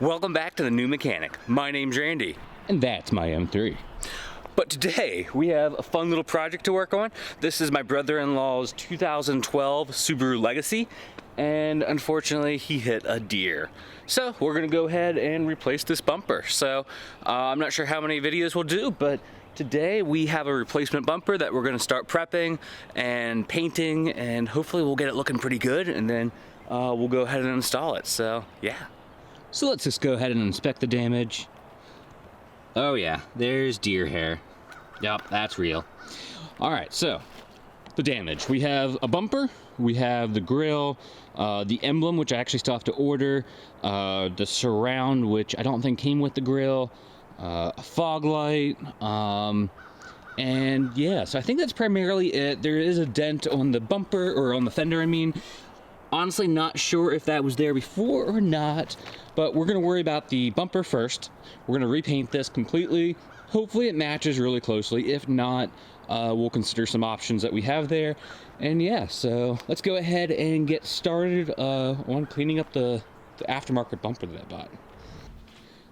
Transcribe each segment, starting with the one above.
Welcome back to The New Mechanic. My name's Randy. And that's my M3. But today we have a fun little project to work on. This is my brother-in-law's 2012 Subaru Legacy, and unfortunately he hit a deer. So we're gonna go ahead and replace this bumper. So I'm not sure how many videos we'll do, but today we have a replacement bumper that we're gonna start prepping and painting, and hopefully we'll get it looking pretty good, and then we'll go ahead and install it. So yeah. So let's just go ahead and inspect the damage. Oh yeah, there's deer hair. Yep, that's real. All right, so the damage. We have a bumper, we have the grille, the emblem, which I actually still have to order, the surround, which I don't think came with the grille, a fog light, and yeah, so I think that's primarily it. There is a dent on the bumper, or on the fender, I mean. Honestly, not sure if that was there before or not, but we're gonna worry about the bumper first. We're gonna repaint this completely. Hopefully it matches really closely. If not, we'll consider some options that we have there. And yeah, so let's go ahead and get started on cleaning up the aftermarket bumper that I bought.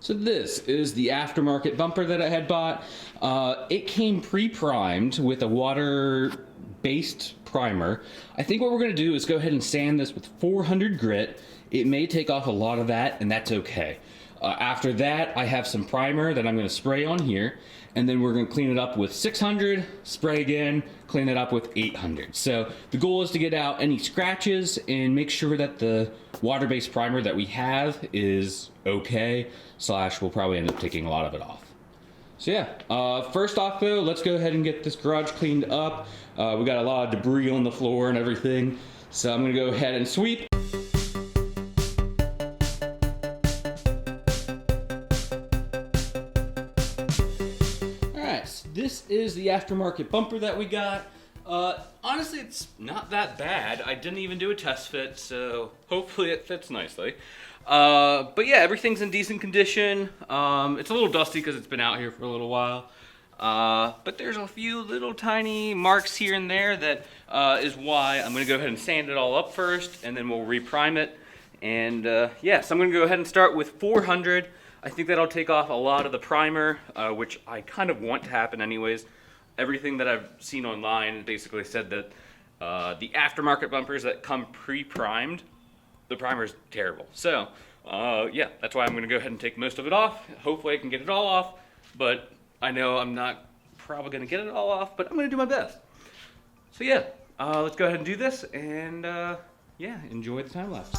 So this is the aftermarket bumper that I had bought. It came pre-primed with a water-based primer. I think what we're gonna do is go ahead and sand this with 400 grit. It may take off a lot of that, and that's okay. After that, I have some primer that I'm gonna spray on here, and then we're gonna clean it up with 600, spray again, clean it up with 800. So the goal is to get out any scratches and make sure that the water-based primer that we have is okay, / we'll probably end up taking a lot of it off. So yeah, first off though, let's go ahead and get this garage cleaned up. We got a lot of debris on the floor and everything, so I'm gonna go ahead and sweep. Alright, so this is the aftermarket bumper that we got. Honestly, it's not that bad. I didn't even do a test fit, so hopefully it fits nicely. But yeah, everything's in decent condition. It's a little dusty because it's been out here for a little while. But there's a few little tiny marks here and there that is why I'm going to go ahead and sand it all up first, and then we'll reprime it. And yeah, so I'm going to go ahead and start with 400. I think that'll take off a lot of the primer, which I kind of want to happen anyways. Everything that I've seen online basically said that the aftermarket bumpers that come pre-primed, the primer's terrible. So yeah, that's why I'm going to go ahead and take most of it off. Hopefully I can get it all off, but I know I'm not probably going to get it all off, but I'm going to do my best. So yeah, let's go ahead and do this, and yeah, enjoy the time lapse.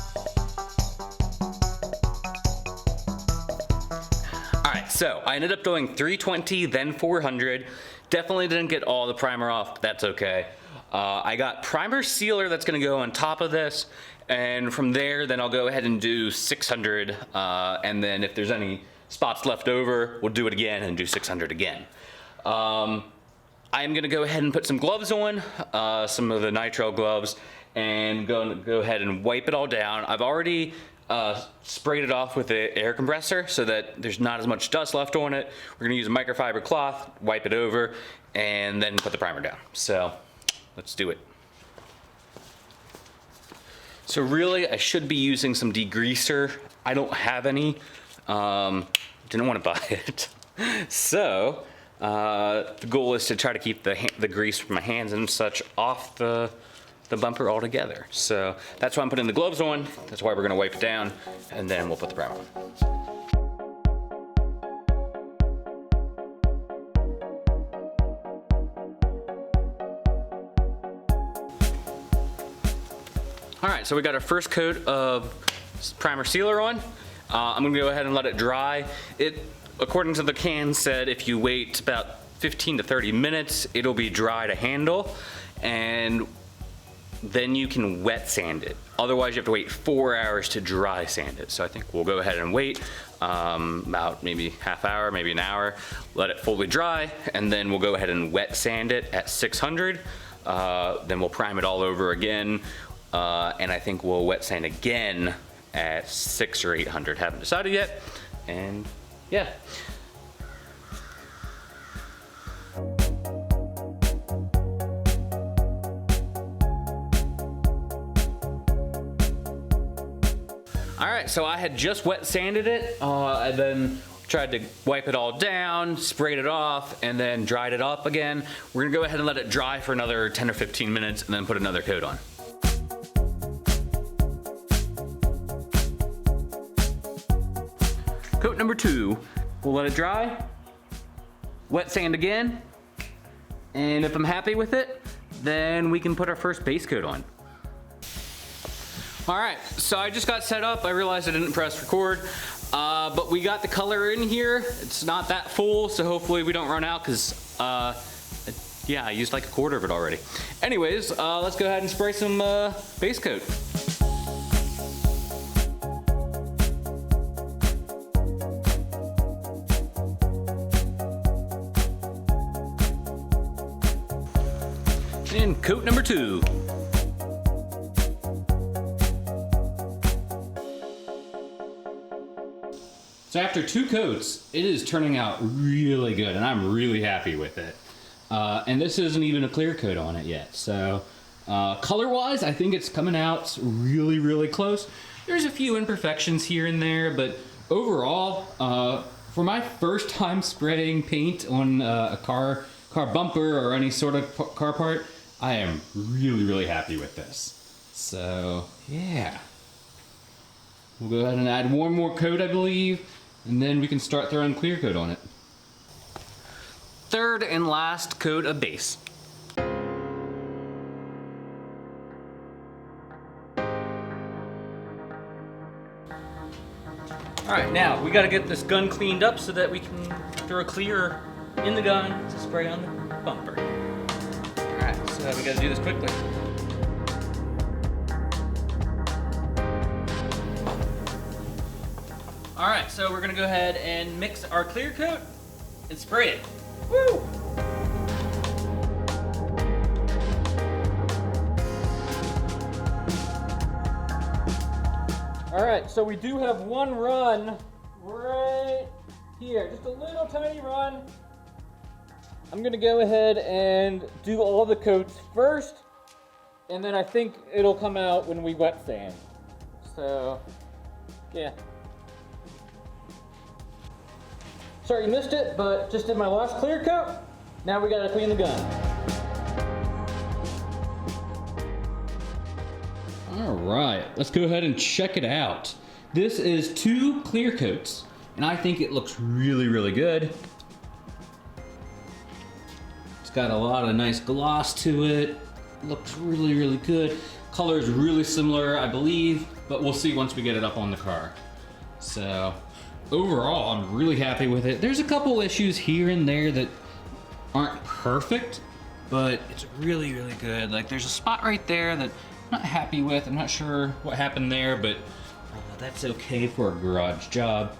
Alright, so I ended up doing 320, then 400. Definitely didn't get all the primer off, but that's okay. I got primer sealer that's going to go on top of this, and from there, then I'll go ahead and do 600, and then if there's any spots left over, we'll do it again and do 600 again. I'm going to go ahead and put some gloves on, some of the nitrile gloves, and go ahead and wipe it all down. I've already sprayed it off with the air compressor so that there's not as much dust left on it. We're going to use a microfiber cloth, wipe it over, and then put the primer down. So let's do it. So really, I should be using some degreaser. I don't have any. Didn't want to buy it. So the goal is to try to keep the grease from my hands and such off the bumper altogether. So that's why I'm putting the gloves on. That's why we're gonna wipe it down, and then we'll put the primer on. All right, so we got our first coat of primer sealer on. I'm gonna go ahead and let it dry. It, according to the can, said if you wait about 15 to 30 minutes, it'll be dry to handle, and then you can wet sand it. Otherwise, you have to wait 4 hours to dry sand it. So I think we'll go ahead and wait about maybe half hour, maybe an hour, let it fully dry, and then we'll go ahead and wet sand it at 600. Then we'll prime it all over again, and I think we'll wet sand again at 600 or 800. Haven't decided yet, and yeah. so I had just wet sanded it, and then tried to wipe it all down, sprayed it off, and then dried it up again. We're gonna go ahead and let it dry for another 10 or 15 minutes and then put another coat on. Coat number 2, we'll let it dry, wet sand again, and if I'm happy with it, then we can put our first base coat on. All right, so I just got set up. I realized I didn't press record, but we got the color in here. It's not that full, so hopefully we don't run out because, yeah, I used like a quarter of it already. Anyways, let's go ahead and spray some base coat. And coat number 2. So after 2 coats, it is turning out really good, and I'm really happy with it. And this isn't even a clear coat on it yet. So color-wise, I think it's coming out really, really close. There's a few imperfections here and there, but overall, for my first time spraying paint on a car bumper or any sort of car part, I am really, really happy with this. So, yeah. We'll go ahead and add one more coat, I believe, and then we can start throwing clear coat on it. Third and last coat of base. All right, now we gotta get this gun cleaned up so that we can throw clear in the gun to spray on the bumper. All right, so we gotta do this quickly. All right, so we're gonna go ahead and mix our clear coat and spray it. Woo! All right, so we do have one run right here, just a little tiny run. I'm gonna go ahead and do all the coats first, and then I think it'll come out when we wet sand. So, yeah. Sorry you missed it, but just did my last clear coat. Now we gotta clean the gun. All right, let's go ahead and check it out. This is 2 clear coats, and I think it looks really, really good. It's got a lot of nice gloss to it. Looks really, really good. Color is really similar, I believe, but we'll see once we get it up on the car. So, overall, I'm really happy with it. There's a couple issues here and there that aren't perfect, but it's really, really good. Like, there's a spot right there that I'm not happy with. I'm not sure what happened there, but that's okay for a garage job.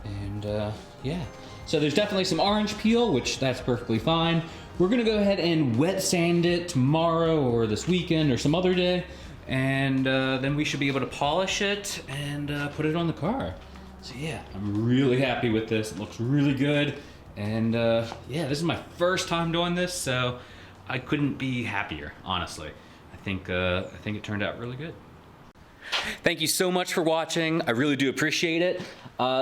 And yeah, so there's definitely some orange peel, which that's perfectly fine. We're gonna go ahead and wet sand it tomorrow or this weekend or some other day, and then we should be able to polish it and put it on the car. So yeah, I'm really happy with this. It looks really good, and yeah, this is my first time doing this, so I couldn't be happier, honestly. I think it turned out really good. Thank you so much for watching. I really do appreciate it.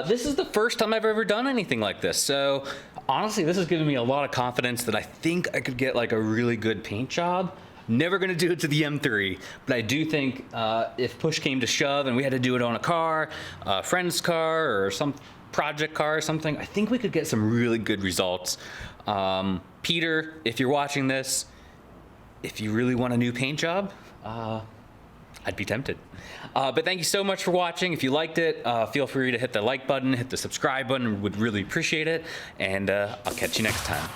This is the first time I've ever done anything like this, so honestly, this has given me a lot of confidence that I think I could get like a really good paint job. Never gonna do it to the M3, but I do think if push came to shove and we had to do it on a car, a friend's car, or some project car or something, I think we could get some really good results. Peter, if you're watching this, if you really want a new paint job, I'd be tempted. But thank you so much for watching. If you liked it, feel free to hit the like button, hit the subscribe button. Would really appreciate it. And I'll catch you next time.